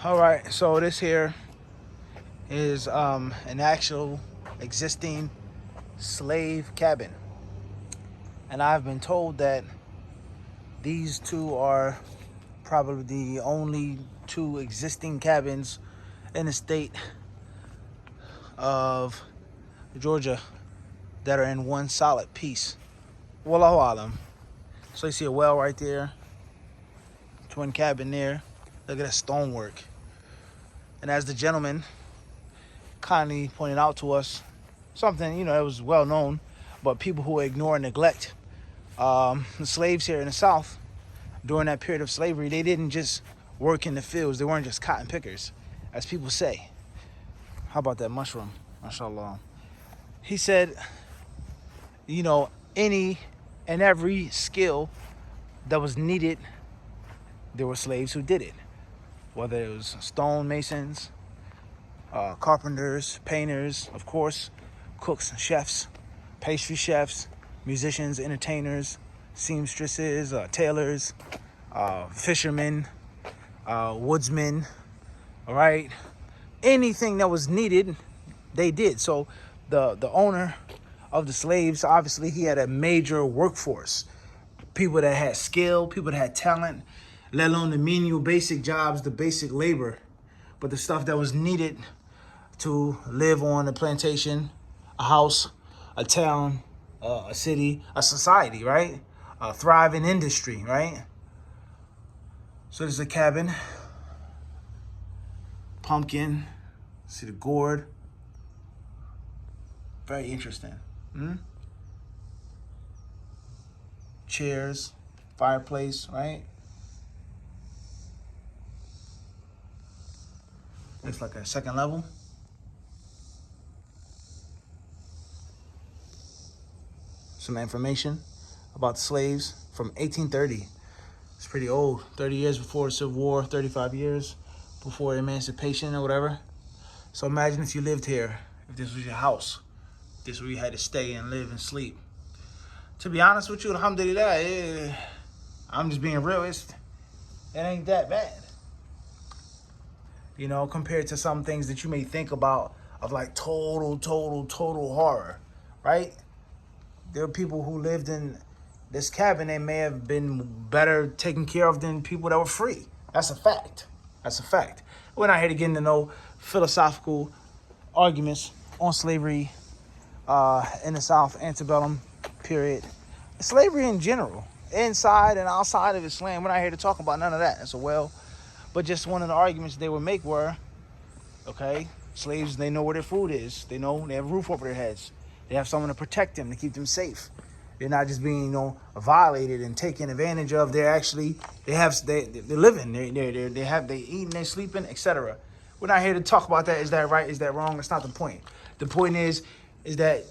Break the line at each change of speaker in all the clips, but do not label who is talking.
All right, so this here is an actual existing slave cabin, and I've been told that these two are probably the only two existing cabins in the state of Georgia that are in one solid piece. Wallahu alam. So you see a well right there, twin cabin there. Look at that stonework. And as the gentleman kindly pointed out to us, something, it was well known, but people who ignore and neglect the slaves here in the South during that period of slavery, they didn't just work in the fields. They weren't just cotton pickers, as people say. How about that mushroom? MashaAllah. He said, any and every skill that was needed, there were slaves who did it. Whether it was stone masons, carpenters, painters, of course, cooks, chefs, pastry chefs, musicians, entertainers, seamstresses, tailors, fishermen, woodsmen, all right? Anything that was needed, they did. So the owner of the slaves, obviously, he had a major workforce. People that had skill, people that had talent, let alone the menial basic jobs, the basic labor, but the stuff that was needed to live on a plantation, a house, a town, a city, a society, right? A thriving industry, right? So there's a cabin, pumpkin, see the gourd. Very interesting. Chairs, fireplace, right? Looks like a second level. Some information about the slaves from 1830. It's pretty old. 30 years before the Civil War, 35 years before emancipation or whatever. So imagine if you lived here, if this was your house, this is where you had to stay and live and sleep. To be honest with you, alhamdulillah, I'm just being real, it ain't that bad. Compared to some things that you may think about of like total horror, right? There are people who lived in this cabin that may have been better taken care of than people that were free. That's a fact. We're not here to get into no philosophical arguments on slavery in the South, antebellum period. Slavery in general, inside and outside of Islam. We're not here to talk about none of that. But just one of the arguments they would make were, okay, slaves, they know where their food is. They know they have a roof over their heads. They have someone to protect them, to keep them safe. They're not just being, violated and taken advantage of. They're living. They eating, they're sleeping, etc. We're not here to talk about that. Is that right? Is that wrong? That's not the point. The point is that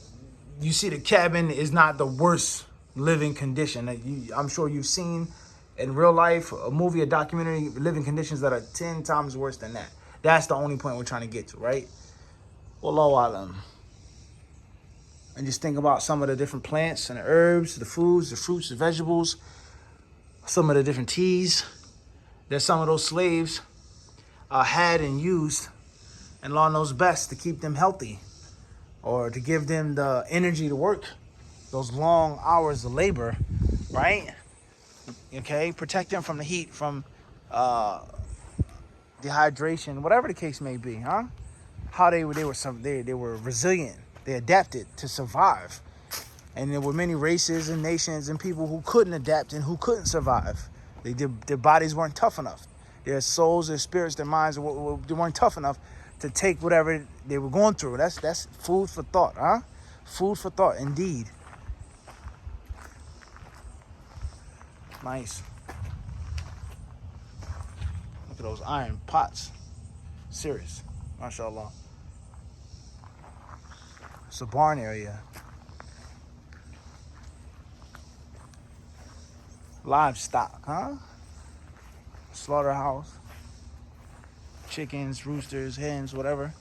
you see the cabin is not the worst living condition. I'm sure you've seen in real life, a movie, a documentary, living conditions that are 10 times worse than that. That's the only point we're trying to get to, right? Wallahu alam. And just think about some of the different plants and the herbs, the foods, the fruits, the vegetables, some of the different teas that some of those slaves had and used, and Allah knows best to keep them healthy or to give them the energy to work those long hours of labor, right? Okay, protect them from the heat, from dehydration, whatever the case may be, huh? How they were resilient. They adapted to survive. And there were many races and nations and people who couldn't adapt and who couldn't survive. Their bodies weren't tough enough. Their souls, their spirits, their minds, they weren't tough enough to take whatever they were going through. That's food for thought, huh? Food for thought, indeed. Nice. Look at those iron pots. Serious. MashaAllah. It's a barn area. Livestock, huh? Slaughterhouse. Chickens, roosters, hens, whatever.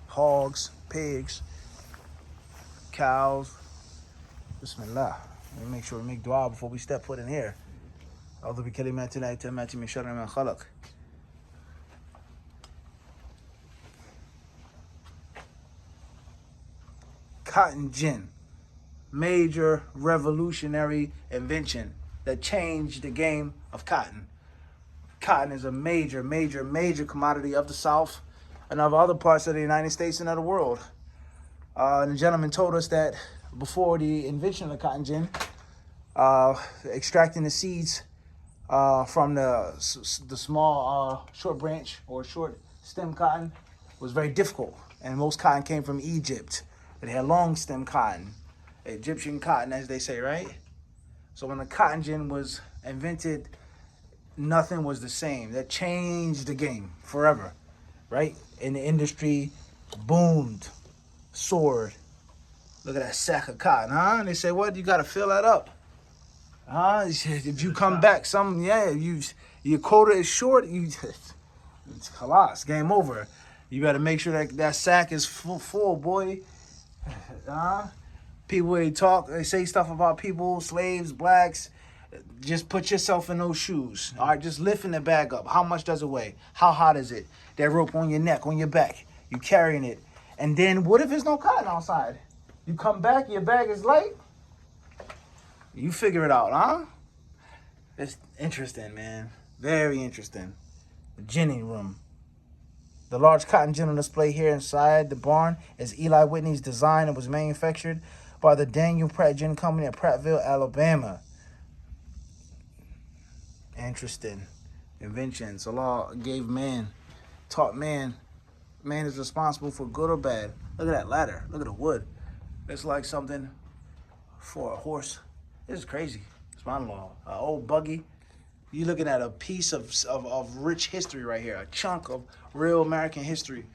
Hogs, pigs, cows. Bismillah. Let me make sure we make dua before we step foot in here. أعوذ بكلمات الله التامات من شر ما خلق cotton gin. Major revolutionary invention that changed the game of cotton. Cotton is a major, major, major commodity of the South and of other parts of the United States and of the world. And the gentleman told us that before the invention of the cotton gin, extracting the seeds from the small short branch or short stem cotton was very difficult. And most cotton came from Egypt. They had long stem cotton, Egyptian cotton, as they say, right? So when the cotton gin was invented, nothing was the same. That changed the game forever, right? And the industry boomed, soared. Look at that sack of cotton, huh? And they say, what? You got to fill that up. Huh? If you come back, your quota is short, it's halas, game over. You better make sure that sack is full, boy. People, they say stuff about people, slaves, blacks. Just put yourself in those shoes. All right, just lifting the bag up. How much does it weigh? How hot is it? That rope on your neck, on your back. You carrying it. And then what if there's no cotton outside? You come back, your bag is light. You figure it out, huh? It's interesting, man. Very interesting. The ginning room. The large cotton gin on display here inside the barn is Eli Whitney's design and was manufactured by the Daniel Pratt Gin Company at Prattville, Alabama. Interesting. Inventions. Allah gave man, taught man. Man is responsible for good or bad. Look at that ladder. Look at the wood. It's like something for a horse. This is crazy. SubhanAllah. An old buggy. You're looking at a piece of rich history right here. A chunk of real American history.